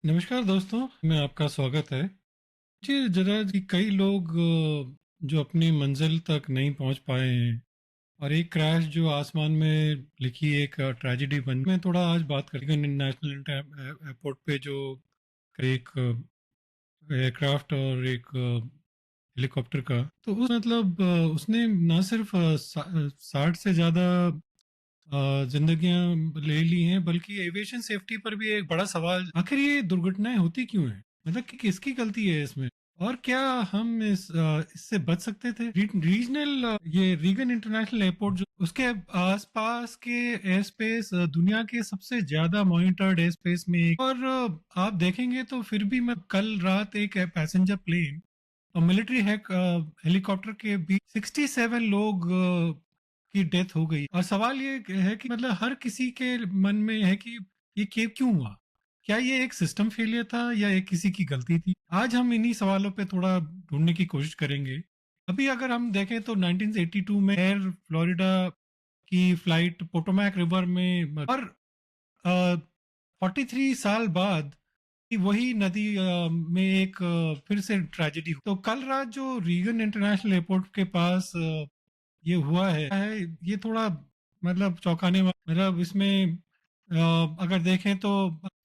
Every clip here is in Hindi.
नमस्कार दोस्तों, में आपका स्वागत है। जी जरा जी कई लोग जो अपनी मंजिल तक नहीं पहुंच पाए हैं और एक क्रैश जो आसमान में लिखी एक ट्रेजेडी बन मैं थोड़ा आज बात करेंगे इंटरनेशनल एयरपोर्ट पे जो एक एयरक्राफ्ट और एक हेलीकॉप्टर का तो उस मतलब उसने ना सिर्फ 60 से ज़्यादा जिंदगियां ले ली हैं बल्कि एविएशन सेफ्टी पर भी एक बड़ा सवाल आखिर ये दुर्घटनाएं होती क्यों हैं मतलब कि किसकी गलती है इसमें और क्या हम इससे बच सकते थे रीजनल ये रीगन इंटरनेशनल एयरपोर्ट जो उसके आसपास के एयर स्पेस दुनिया के सबसे ज्यादा मॉनिटर्ड एयर स्पेस में एक और आप देखेंगे तो फिर भी मैं कल रात एक पैसेंजर प्लेन और मिलिट्री हेलीकॉप्टर के बीच 67 लोग की डेथ हो गई और सवाल ये है कि मतलब हर किसी के मन में है कि ये क्यों हुआ। क्या ये एक सिस्टम फेलियर था या ये किसी की गलती थी? आज हम इन्हीं सवालों पे थोड़ा ढूंढने की कोशिश करेंगे। अभी अगर हम देखें तो 1982 में एयर फ्लोरिडा की फ्लाइट पोटोमैक रिवर में और 43 साल बाद कि वही नदी में एक फिर से ट्रेजेडी हुई। तो कल रात जो रीगन इंटरनेशनल एयरपोर्ट के पास ये हुआ है ये थोड़ा मतलब चौंकाने वाला मतलब इसमें अगर देखें तो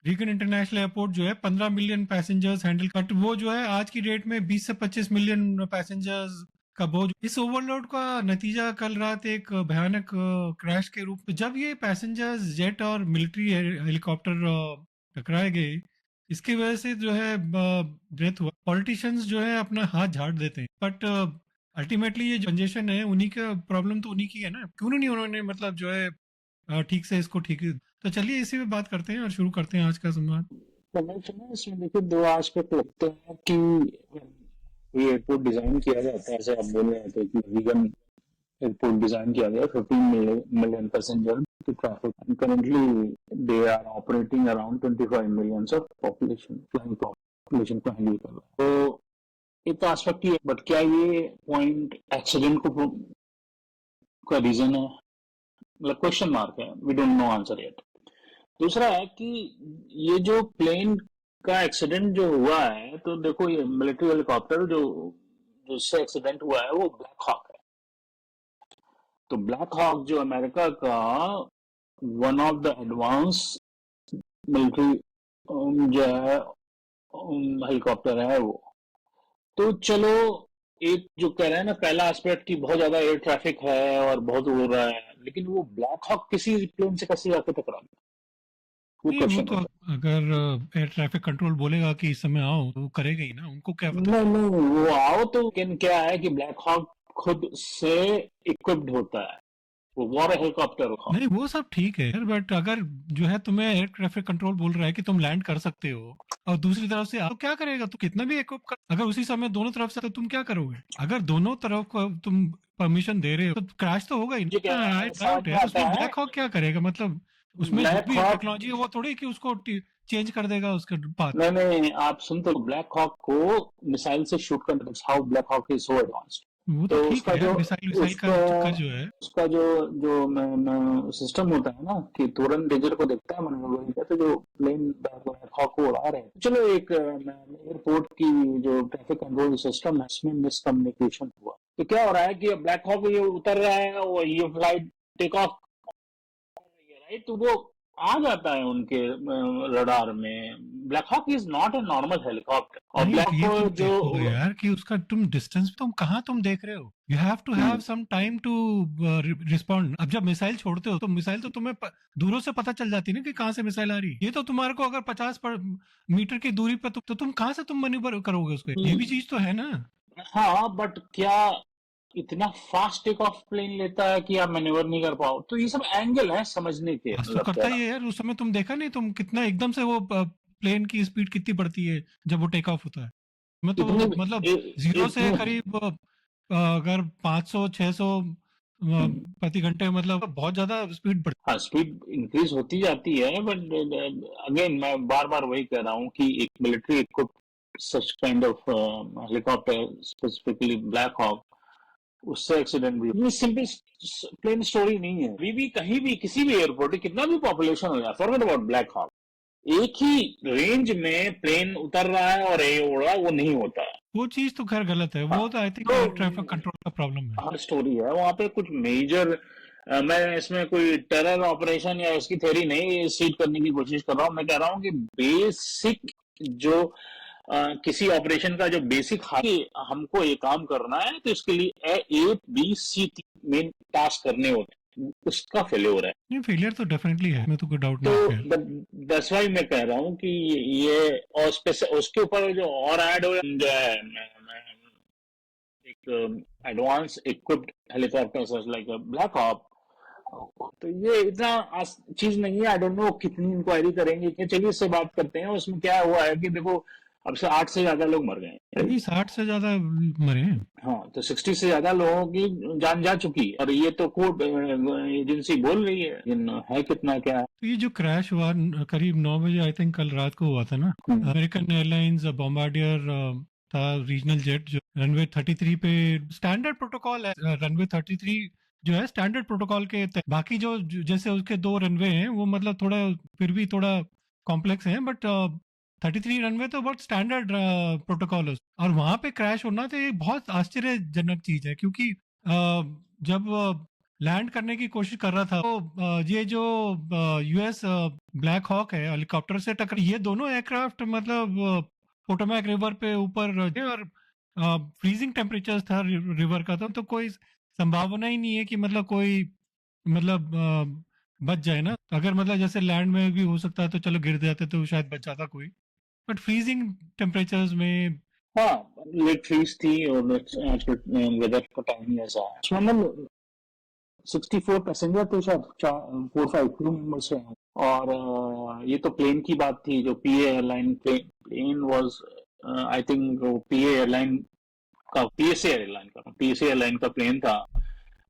रीगन इंटरनेशनल एयरपोर्ट जो है 15 मिलियन पैसेंजर्स हैंडल बट वो जो है आज की डेट में 20 से 25 मिलियन पैसेंजर्स का बोझ इस ओवरलोड का नतीजा कल रात एक भयानक क्रैश के रूप में जब ये पैसेंजर्स जेट और मिलिट्री हेलीकॉप्टर टकराए गए इसकी वजह से जो है डेथ हुआ। पॉलिटिशियंस जो है अपना हाथ झाड़ देते हैं बट अल्टीमेटली ये कंजेशन है उन्हीं का प्रॉब्लम तो उन्हीं की है ना क्यों नहीं उन्होंने मतलब जो है ठीक से इसको ठीक तो चलिए इसी पे बात करते हैं और शुरू करते हैं आज का संवाद। कन्वेंशन है इसमें देखिए दो एस्पेक्ट लगते हैं कि ये एयरपोर्ट डिजाइन किया जाता है, जैसे आप बोल रहे थे कि वीगन एयरपोर्ट डिजाइन किया गया 15 मिलियन पैसेंजर की traffic and currently they are operating around 25 million of population flying population को हैंडल कर रहा है। तो एक तो एस्पेक्ट ही है, बट क्या ये पॉइंट एक्सीडेंट को का रीजन है? मतलब क्वेश्चन मार्क है, we don't know answer yet. दूसरा है कि ये जो प्लेन का एक्सीडेंट जो हुआ है, तो देखो ये मिलिट्री हेलीकॉप्टर जो जिससे एक्सीडेंट हुआ है वो ब्लैक हॉक है। तो ब्लैक हॉक जो अमेरिका का one of the advance military जो है हेलीकॉप्टर है वो। तो चलो, एक जो कह रहे हैं ना पहला एस्पेक्ट कि बहुत ज्यादा एयर ट्रैफिक है और बहुत हो रहा है, लेकिन वो ब्लैक हॉक किसी प्लेन से कैसे जाके टकरा गया, वो नहीं वो क्वेश्चन तो होता अगर एयर ट्रैफिक कंट्रोल बोलेगा कि इस समय आओ तो वो करेगा ही ना उनको क्या है। पता। नहीं नहीं, वो आओ तो लेकिन क्या है कि ब्लैक हॉक खुद से इक्विप्ड होता है, वो वॉर हेलीकॉप्टर हो। नहीं वो सब ठीक है बट अगर जो है तुम्हें एयर ट्रैफिक कंट्रोल बोल रहा है कि तुम लैंड कर सकते हो और दूसरी तरफ से तो क्या करेगा तू कितना भी इक्विप कर अगर उसी समय दोनों तरफ से तो तुम क्या करोगे अगर दोनों तरफ को तुम परमिशन दे रहे हो तो क्रैश तो होगा ही मुझे क्या ना। आई समझ डाउट में यार आता उसमें है, ब्लैक हॉक क्या करेगा मतलब उसमें जो ब्लैक भी हॉक, टेक्नोलॉजी है वो थोड़ी कि उसको चेंज कर देगा उसका पाथ। नहीं नहीं, आप सुनते हो, ब्लैक हॉक को मिसाइल से शूट करने, how Black Hawk is so advanced. वो तो तो ठीक उसका है जो मिसाइल विसाइल का उसका चक्कर जो है। उसका जो जो सिस्टम होता है ना कि तुरंत डेंजर को देखता है, मैंने कहते जो प्लेन हॉक को उड़ा रहे हैं। चलो, एक एयरपोर्ट की जो ट्रैफिक कंट्रोल सिस्टम है उसमें मिसकम्युनिकेशन हुआ, तो क्या हो रहा है कि ब्लैक हॉक ये उतर रहा है और ये फ्लाइट टेक ऑफ कर रही है, राइट? तो वो आ जाता है उनके रडार में। Black Hawk is not a normal helicopter. और नहीं ब्लैक ये को तुम जो देखो यार कि उसका तुम डिस्टेंस तुम कहाँ तुम देख रहे हो you have to have some time to respond. अब जब मिसाइल छोड़ते हो तो मिसाइल तो तुम्हें दूरों से पता चल जाती है ना कि कहाँ से मिसाइल आ रही है। ये तो तुम्हारे को अगर 50 मीटर की दूरी पर तो तुम कहाँ से तुम मैन्यूवर करोगे उसको ये भी चीज तो है ना। हाँ, बट क्या इतना फास्ट टेक ऑफ प्लेन लेता है कि आप मैन्यूवर नहीं कर पाओ? तो ये सब एंगल है समझने के, आज तो मतलब करता ही कहना। है यार उस समय तुम देखा नहीं तुम कितना एकदम से वो प्लेन की स्पीड कितनी बढ़ती है जब वो टेक ऑफ होता है। मैं तो इतने मतलब जीरो से इतने करीब अगर 500 600 प्रति घंटे मतलब बहुत ज्यादा स्पीड बढ़। हाँ, स्पीड इंक्रीज होती जाती है, बट अगेन मैं बार बार वही कह रहा हूँ कि एक military equipped such kind of helicopter, specifically Black Hawk, उससे एक्सीडेंट भी ये सिंपल प्लेन स्टोरी नहीं है। अभी भी कहीं भी किसी भी एयरपोर्ट कितना भी पॉपुलेशन हो जाए, फॉरगेट अबाउट ब्लैक हॉक, एक ही रेंज में प्लेन उतर रहा है और ये उड़ रहा है, वो नहीं होता है। वो चीज तो खैर गलत है, हाँ, वो तो आई थिंक तो एयर ट्रैफिक कंट्रोल का प्रॉब्लम है। हर स्टोरी है वहां पे कुछ मेजर। मैं इसमें कोई टेरर ऑपरेशन या इसकी थ्योरी नहीं सीट करने की कोशिश कर रहा हूँ। मैं कह रहा हूँ कि बेसिक जो किसी ऑपरेशन का जो बेसिक हमको ये काम करना है, तो इसके लिए A B C main task करने होते हैं, उसका फेल्योर है। नहीं, फेलियर तो डेफिनेटली है, मैं तो कोई डाउट तो नहीं है खैर। दैट्स वाई मैं कह रहा हूँ कि ये और उसके ऊपर जो और ऐड हो जो है एक advance equipped helicopter like Black Hawk, तो ये इतना चीज नहीं है। आई डोंट नो कितनी इंक्वायरी करेंगे कि चलिए इससे बात करते हैं। उसमें क्या हुआ है कि देखो, अब से 8 से ज्यादा लोग मर गए हैं। जी 60 से ज्यादा मरे हैं। हाँ, तो 60 से ज्यादा लोगों की जान जा चुकी है, और ये तो कोर्ट एजेंसी बोल रही है, है कितना क्या है। तो ये जो क्रैश हुआ करीब 9 बजे आई थिंक कल रात को हुआ था ना, अमेरिकन एयरलाइंस बॉम्बार्डियर था, रीजनल जेट जो रनवे 33 पे स्टैंडर्ड प्रोटोकॉल है, रनवे 33 जो है स्टैंडर्ड प्रोटोकॉल के बाकी जैसे उसके 2 रनवे हैं वो मतलब थोड़ा फिर भी थोड़ा कॉम्प्लेक्स हैं, बट 33 रनवे तो बहुत स्टैंडर्ड प्रोटोकॉल है। और वहां पे क्रैश होना तो ये बहुत आश्चर्यजनक चीज है, क्योंकि जब लैंड करने की कोशिश कर रहा था तो ये जो यूएस ब्लैक हॉक है हेलीकॉप्टर से टक्कर, ये दोनों एयरक्राफ्ट मतलब पोटोमैक रिवर पे ऊपर थे, और फ्रीजिंग टेम्परेचर था रिवर का, तो कोई संभावना ही नहीं है कि मतलब कोई मतलब बच जाए ना। अगर मतलब जैसे लैंड में भी हो सकता है तो चलो गिर जाते तो शायद बच जाता कोई, बट फ्रीजिंग टेम्परेचर्स में। हाँ, लेट फीस थी और आजकल वेदर का टाइम ही ऐसा है। उसमें मतलब 64 पैसेंजर थे, शायद 4-5 क्रू मेंबर्स हैं। और ये तो प्लेन की बात थी, जो PA airline plane was, I think PA airline का पीएसए एयरलाइन का प्लेन था,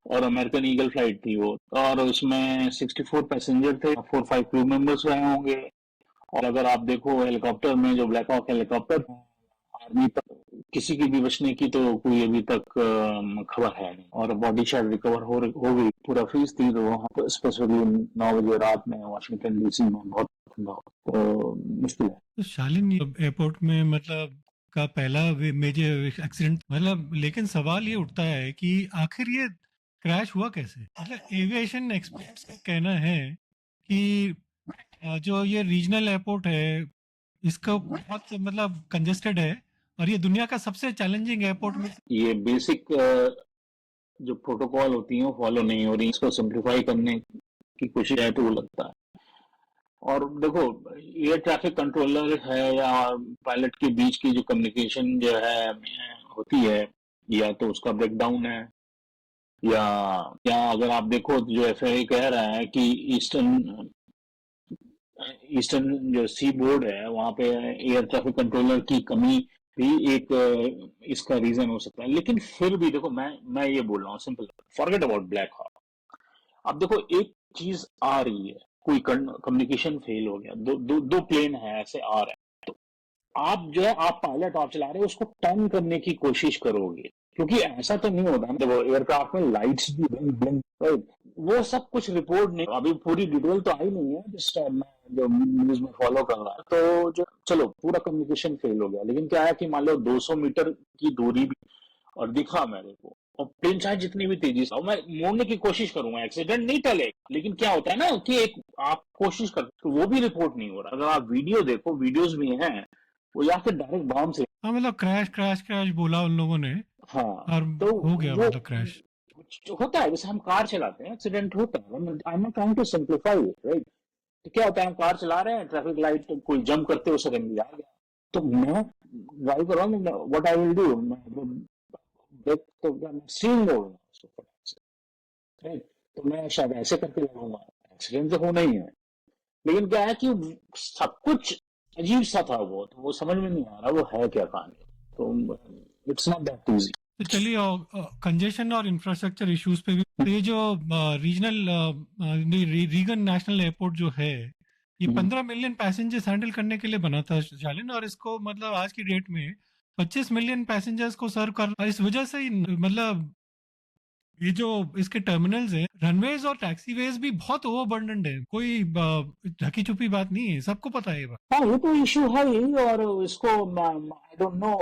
और अमेरिकन ईगल फ्लाइट थी वो। और उसमें 64 पैसेंजर थे, 4-5 क्रू मेंबर्स रहे होंगे। और अगर आप देखो हेलीकॉप्टर में, जो ब्लैक हॉक हेलीकॉप्टर, आर्मी तक किसी की भी बचने की तो कोई अभी तक खबर है नहीं। और बॉडी शायद रिकवर हो गई। पूरा फ्रीज थी, तो वहाँ पर स्पेशली 9 बजे रात में वाशिंगटन डीसी में बहुत ठंडा हो, तो मुश्किल है। तो शालिन एयरपोर्ट में मतलब का पहला मेजर एक्सीडेंट मतलब, लेकिन सवाल ये उठता है कि आखिर ये क्रैश हुआ कैसे। मतलब एविएशन एक्सपर्ट्स का कहना है कि जो ये रीजनल एयरपोर्ट है इसका बहुत मतलब कंजेस्टेड है, और ये दुनिया का सबसे चैलेंजिंग एयरपोर्ट में। ये बेसिक जो प्रोटोकॉल होती है वो फॉलो नहीं हो रही। इसको सिंप्लीफाई करने की कोशिश है तो वो लगता है। और देखो, एयर ट्रैफिक कंट्रोलर है या पायलट के बीच की जो कम्युनिकेशन जो है होती है, या तो उसका ब्रेकडाउन है, या अगर आप देखो तो जो एफएए कह रहा है कि ईस्टर्न ईस्टर्न जो सी बोर्ड है वहां पे एयर ट्रैफिक कंट्रोलर की कमी भी एक इसका रीजन हो सकता है। लेकिन फिर भी देखो, मैं ये बोल रहा हूँ simple, forget about Black Hawk. अब देखो, एक चीज आ रही है, कोई कम्युनिकेशन फेल हो गया, दो प्लेन है ऐसे आ रहे हैं, तो आप जो है, आप पायलट आप चला रहे हो, उसको टर्न करने की कोशिश करोगे, क्योंकि ऐसा तो नहीं होता ना। देखो, एयरक्राफ्ट में लाइट्स भी ब्लिंक ब्लिंक, राइट, वो सब कुछ रिपोर्ट नहीं, अभी पूरी डिटेल तो आई नहीं है जिस टाइम में जो न्यूज में फॉलो कर रहा है। तो जो चलो पूरा कम्युनिकेशन फेल हो गया, लेकिन क्या है कि मान लो 200 मीटर की दूरी भी और दिखा मेरे को, और प्लेन चाहे जितनी भी तेजी से, मैं मोड़ने की कोशिश करूंगा, एक्सीडेंट नहीं टलेगा। लेकिन क्या होता है ना कि एक आप कोशिश करते, तो वो भी रिपोर्ट नहीं हो रहा। अगर आप वीडियो देखो, वीडियोस भी हैं, वो या फिर डायरेक्ट बॉम्ब से। हाँ मतलब क्रैश क्रैश क्रैश बोला उन लोगों ने, हाँ, और तो हो गया वो मतलब क्रैश। होता है, जैसे हम कार चलाते हैं, एक्सीडेंट होता है। I am not trying to simplify it, right. तो क्या होता है, हम कार चला रहे हैं, ट्रैफिक लाइट तो कोई जंप करते हुए सडनली आ गया, तो मैं ड्राइव कर रहा हूँ, what I will do, brake तो स्टीयरिंग मोड़ राइट, तो मैं शायद ऐसे करके लगाऊंगा, एक्सीडेंट तो होना ही है। लेकिन क्या है कि सब कुछ अजीब सा था, वो तो वो समझ में नहीं आ रहा वो है क्या कहानी। तो इट्स नॉट दैट इजी। तो चलिए कंजेशन और इंफ्रास्ट्रक्चर इश्यूज पे भी, तो ये जो रीजनल रीगन नेशनल एयरपोर्ट जो है, ये 15 मिलियन पैसेंजर्स हैंडल करने के लिए बना था शालिन, और इसको मतलब आज की डेट में 25 मिलियन पैसेंजर्स को सर्व कर, और इस वजह से ही मतलब ये जो इसके टर्मिनल्स हैं, रनवेज और टैक्सीवेज भी बहुत ओवरबर्डन्ड है, कोई ढकी छुपी बात नहीं है, सबको पता है ये बात। हाँ, ये तो इशू है ही। और इसको आई डोंट नो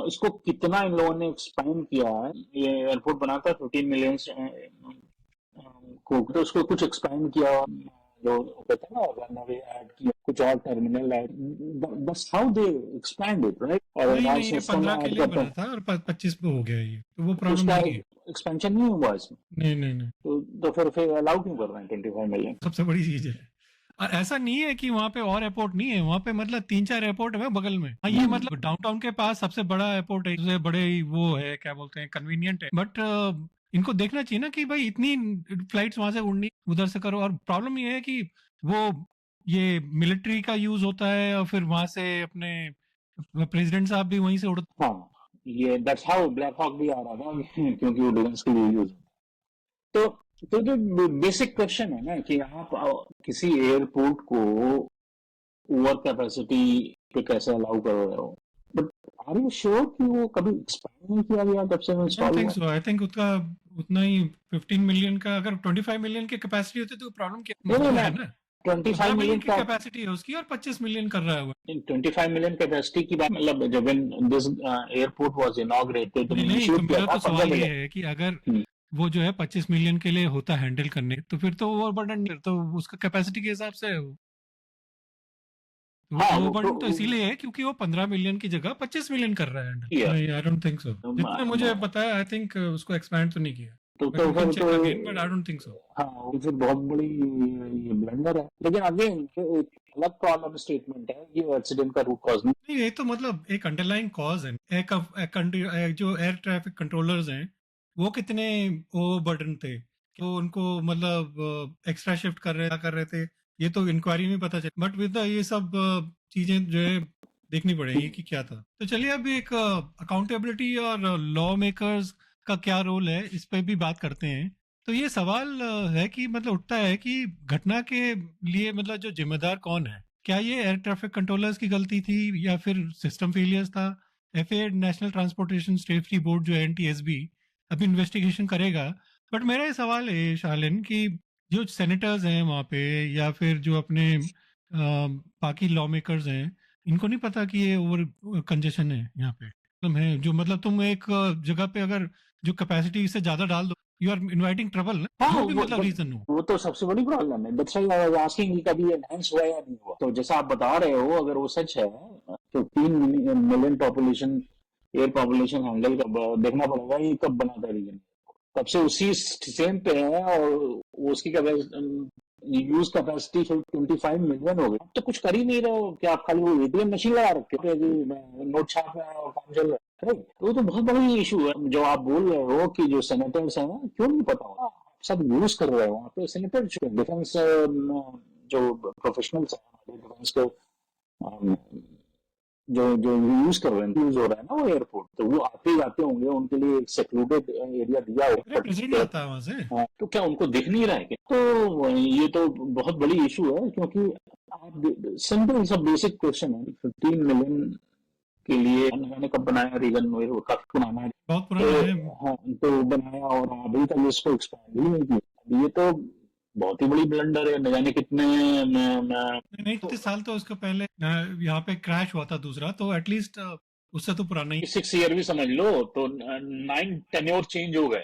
इसको कितना इन लोगों ने एक्सपांड किया है। ये एयरपोर्ट बना था 15 मिलियन को, तो उसको कुछ एक्सपांड किया, जो कहते हैं ना रन अवे ऐड किया, कुछ और टर्मिनल ऐड, बस how they expand it, right? और नहीं नहीं, एडवांस ये सिस्टम 15 के ऐड लिए करते बना हैं, था और 25 पे हो गया ये, तो वो तो प्रॉब्लम उसका नहीं है। एक्सपेंशन नहीं हुआ इसमें। नहीं नहीं नहीं, तो फिर अलाउ क्यों कर रहे हैं 25 मिलियन? सबसे बड़ी चीज है। और ऐसा नहीं है कि वहाँ पे और एयरपोर्ट नहीं है, वहाँ पे मतलब 3-4 एयरपोर्ट है बगल में। हाँ, ये मतलब डाउनटाउन के पास सबसे बड़ा एयरपोर्ट है, सबसे बड़े वो है, क्या बोलते हैं, कन्वीनियंट है। बट इनको देखना चाहिए ना कि भाई इतनी फ्लाइट्स वहां से उड़नी, उधर से करो। और प्रॉब्लम ये है कि वो ये मिलिट्री का यूज होता है, और फिर वहां से अपने प्रेसिडेंट साहब भी वहीं से उड़ते। हाँ, ये दैट्स हाउ ब्लैक हॉक भी आ रहा था क्योंकि वो डिफेंस के लिए यूज। तो जो बेसिक क्वेश्चन है ना कि आप किसी एयरपोर्ट को ओवर कैपेसिटी पे कैसे अलाउ कर रहे हो, बट आर यू श्योर कि वो कभी एक्सपांड नहीं किया गया जब से वो आई डोंट इंस्टॉल थिंक हुआ? सो, आई थिंक उसका उतना ही 15 मिलियन का, अगर 25 मिलियन की कैपेसिटी होती तो प्रॉब्लम क्या नहीं नहीं, मतलब मैं है ना। 25 15 मिलियन मिलियन की का, कैपेसिटी है उसकी और 25 मिलियन कर रहा है वो। 25 मिलियन कैपेसिटी की बात, मतलब जब दिस एयरपोर्ट वाज इनॉग्रेटेड तो नहीं नहीं, तो इनिशिएट किया मेरा था तो 15 सवाल ये मिलियन है कि अगर वो जो है 25 मिलियन के लिए होता हैंडल करने, तो फिर तो ओवरबर्डन, तो उसका कैपेसिटी के हिसाब से है वो। वो हाँ, वो ओवरबर्डन तो तो इसीलिए है क्योंकि वो 15 मिलियन की जगह 25 मिलियन कर रहा है हैंडल। किया। नहीं, आई डोंट थिंक सो, जितना मुझे पता है। आई थिंक उसको एक्सपैंड तो नहीं किया। बट तो वी कैन फिर तो check again, but I don't think so. हाँ, वो फिर बहुत बड़ी ये ब्लंडर है। लेकिन अगेन एक अलग प्रॉब्लम स्टेटमेंट है, ये एक्सीडेंट का रूट कॉज नहीं। नहीं, ये तो मतलब एक अंडरलाइन कॉज है। जो एयर ट्रैफिक कंट्रोलर्स हैं, वो कितने ओवरबर्डन थे, वो उनको मतलब एक्स्ट्रा शिफ्ट कर रहे थे, ये तो इंक्वायरी में पता चला। बट विद ये सब चीजें जो है देखनी पड़ेगी कि क्या था। तो चलिए, अब एक अकाउंटेबिलिटी और लॉ मेकर्स का क्या रोल है, इस पे भी बात करते हैं। तो ये सवाल है कि मतलब उठता है कि घटना के लिए मतलब जो जिम्मेदार कौन है। क्या ये एयर ट्रैफिक कंट्रोलर्स की गलती थी, या फिर सिस्टम फेलियर्स था? FAA, national transportation safety board जो है, एनटीएसबी, अभी इन्वेस्टिगेशन करेगा। बट मेरा ये सवाल है शालिन कि जो सेनेटर्स हैं वहाँ पे, या फिर जो अपने बाकी लॉ मेकर्स हैं, इनको नहीं पता कि ये ओवर कंजेशन है यहाँ पे, मतलब है जो, मतलब तुम एक जगह पे अगर जो कैपेसिटी से ज्यादा डाल दो, यू आर इनवाइटिंग ट्रबल ना, हाँ, जो भी मतलब रीजन हो। वो तो सबसे बड़ी प्रॉब्लम है। That's why I was asking कि कभी एनहांस हुआ या नहीं हुआ। तो जैसा आप बता रहे हो, अगर वो सच है तो 3 million population, air population handle कर देखना पड़ेगा ये कब बना था रीजन। तब से उसी सेम पे है, और उसकी यूज कैपेसिटी 25 मिलियन हो गई। अब तो कुछ कर ही नहीं रहे हो कि आप खाली वो एटीएम मशीन लगा रखे हो कि नोट छाप रहे हैं और काम चल रहा है, राइट? तो वो तो बहुत बड़ी इशू है जो आप बोल रहे हो कि जो सेनेटर्स हैं क्यों नहीं पता होगा, सब यूज कर रहे हो वहाँ पे। सेनेटर डिफेंस जो प्रोफेशनल्स हैं डिफेंस के, जो जो यूज कर रहे हैं, यूज हो रहा है ना वो एयरपोर्ट, तो वो आते जाते होंगे, उनके लिए एक सेक्लूडेड एरिया दिया अरे होगा। प्रेसिडेंट आता है वहां से। हाँ, तो क्या उनको दिख नहीं रहा है क्या? तो ये तो बहुत बड़ी इशू है, क्योंकि आप सिंपल सा बेसिक क्वेश्चन है, 15 मिलियन के लिए मैंने कब बनाया रीगन, वो काफी पुराना है। बहुत पुराना है। तो हाँ, तो बनाया और अभी तक इसको एक्सपैंड ही नहीं किया। ये तो बहुत ही बड़ी ब्लंडर है, न जाने कितने नहीं नहीं, 30 साल तो उसके पहले यहाँ पे क्रैश हुआ था दूसरा, तो एटलीस्ट उससे तो पुराना ही। 6 ईयर भी समझ लो, तो 9 टेन्योर चेंज हो गए,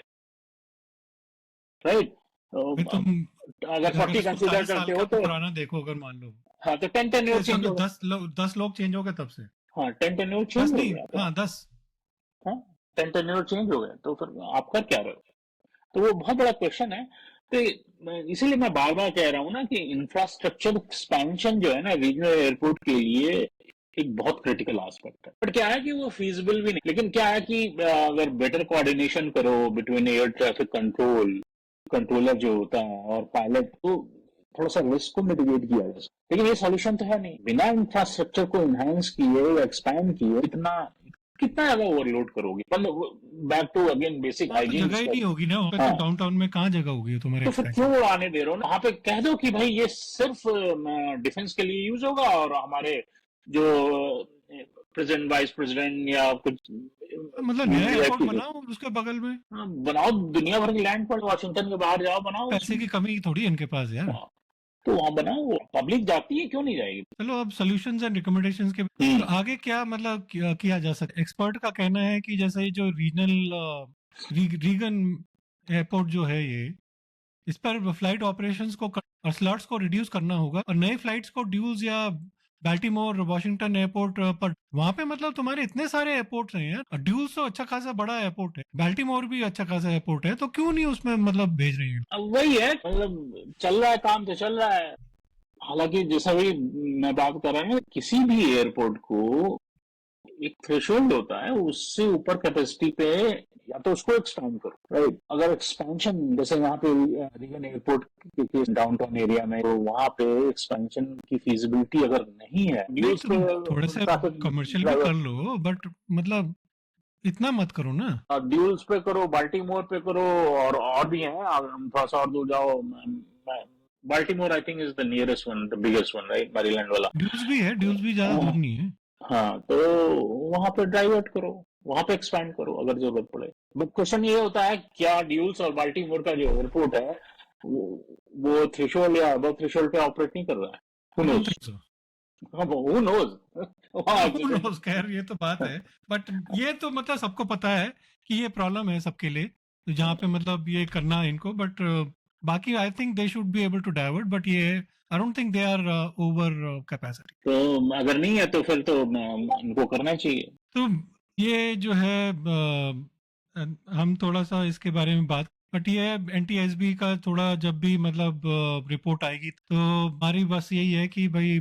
राइट? फिर तुम अगर अगर 40 उसको कंसिडर 40 साल करते का हो तो पुराना देखो, अगर मान लो, हाँ, तो 10 टेन्योर तो चेंज समझो हो गए। 10 लोग चेंज हो गए तब से। हाँ, 10 टेन्योर 10 चेंज हो नहीं, गया तो हाँ 10। हाँ, 10 टेन्योर चेंज हो गए, तो फिर आप कर क्या रहे हो? तो वो बहुत बड़ा क्वेश्चन है। तो इसीलिए मैं बार बार कह रहा हूँ ना कि इंफ्रास्ट्रक्चर एक्सपेंशन जो है ना रीजनल एयरपोर्ट के लिए एक बहुत क्रिटिकल एस्पेक्ट है। बट क्या है कि वो फीजिबल भी नहीं। लेकिन क्या है कि अगर बेटर कोऑर्डिनेशन करो बिटवीन एयर ट्रैफिक कंट्रोलर जो होता है और पायलट, तो थोड़ा सा रिस्क को मिटिगेट किया जा सकता है। लेकिन ये सॉल्यूशन तो है नहीं। बिना इंफ्रास्ट्रक्चर को इनहेंस किए या एक्सपैंड किए कितना ज्यादा ओवरलोड करोगे? मतलब बैक टू अगेन बेसिक वहाँ तो हाइजीन। जगह ही नहीं होगी ना वहाँ पे, तो हाँ, डाउनटाउन में कहाँ जगह होगी तुम्हारे तो फिर एक्सपेंशन। क्यों उड़ाने दे रहे हो ना? वहां पे कह दो कि भाई ये सिर्फ डिफेंस के लिए यूज होगा, और हमारे जो प्रेसिडेंट, वाइस प्रेसिडेंट या कुछ मतलब नया एयरपोर्ट Exactly. बनाओ उसके बगल में, हाँ, बनाओ दुनिया भर की लैंड पर, वॉशिंगटन के बाहर जाओ बनाओ पैसे उसमें। की कमी थोड़ी है इनके पास यार। हाँ, तो वहां बनाओ, पब्लिक जाती है, क्यों नहीं जाएगी? चलो अब सॉल्यूशंस एंड रिकमेंडेशंस के तो आगे क्या मतलब किया जा सकता है। एक्सपर्ट का कहना है कि जैसे ये जो रीगन एयरपोर्ट जो है ये, इस पर फ्लाइट ऑपरेशंस को और स्लॉट्स को रिड्यूस करना होगा और नए फ्लाइट्स को ड्यूल्स या बाल्टीमोर वॉशिंगटन एयरपोर्ट पर, वहां पे मतलब तुम्हारे इतने सारे एयरपोर्ट्स हैं यार, और ड्यूल्स तो अच्छा खासा बड़ा एयरपोर्ट है, बाल्टीमोर भी अच्छा खासा एयरपोर्ट है, तो क्यों नहीं उसमें मतलब भेज रही है। अब वही है, मतलब चल रहा है काम तो चल रहा है। हालांकि जैसा भी मैं बात कर रहा हूँ, किसी भी एयरपोर्ट को एक थ्रेशोल्ड होता है, उससे ऊपर कैपेसिटी पे या तो उसको एक्सपेंड करो, राइट। अगर एक्सपेंशन जैसे यहाँ पे रीगन एयरपोर्ट के डाउनटाउन एरिया में, तो वहां पे एक्सपेंशन की फिजिबिलिटी अगर नहीं है, नहीं ड्यूज तुम थोड़े से ट्रैफिक कमर्शियल भी कर लो, बट मतलब इतना मत करो ना। ड्यूल्स पे करो, बाल्टीमोर पे करो, और भी हैं, थोड़ा सा और दूर जाओ। Baltimore I think is the nearest one, the biggest one, right, Maryland वाला। ड्यूल्स भी है, ड्यूल्स भी ज्यादा दूर नहीं है। हाँ, तो वहां पे डाइवर्ट करो, वहां पे एक्सपैंड करो अगर जरूरत पड़े। बट क्वेश्चन ये होता है, क्या ड्यूल्स और बाल्टीमोर का जो एयरपोर्ट है वो थ्रेशोल्ड या अबव थ्रेशोल्ड पे ऑपरेट नहीं कर रहा है? Who I don't knows? Think so. Who knows? वहाँ Who एक्सीडेंट। knows, खैर ये तो बात है, बट ये तो मतलब सबको पता है कि ये प्रॉब्लम है सबके लिए, तो जहाँ पे मतलब ये करना है इनको, बट बाकी I think they should be able to divert, but ये I don't think they are over capacity. तो अगर नहीं है तो फिर तो इनको करना चाहिए। तो ये जो है हम थोड़ा सा इसके बारे में बात, बट ये एनटीएसबी का थोड़ा जब भी मतलब रिपोर्ट आएगी तो हमारी बस यही है कि भाई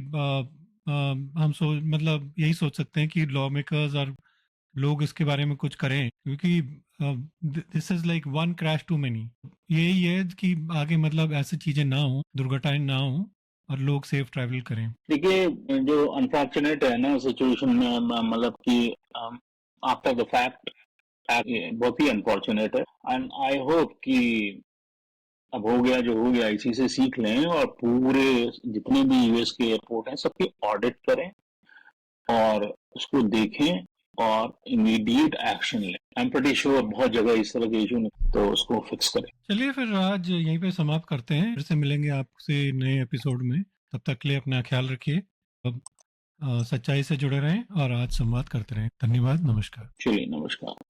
हम मतलब यही सोच सकते हैं कि लॉ मेकर्स और लोग इसके बारे में कुछ करें, क्योंकि this is like one crash too many. यही है कि आगे मतलब ऐसी चीजें ना हो, दुर्घटनाएं ना हो और लोग सेफ ट्रैवल करें। देखिए, जो अनफॉर्चुनेट है ना सिचुएशन में, मतलब कि आफ्टर द फैक्ट बहुत ही अनफॉर्चुनेट है। एंड आई होप कि अब हो गया जो हो गया, इसी से सीख लें और पूरे जितने भी यूएस के एयरपोर्ट हैं सबकी ऑडिट करें और उसको देखें और इमीडिएट एक्शन लें। आई एम प्रीटी श्योर बहुत जगह इस तरह के इशू नहीं, तो उसको फिक्स करें। चलिए फिर आज यहीं पे समाप्त करते हैं, फिर से मिलेंगे आपसे नए एपिसोड में। तब तक के लिए अपना ख्याल रखिए, अब सच्चाई से जुड़े रहें और आज संवाद करते रहें। धन्यवाद, नमस्कार। चलिए, नमस्कार।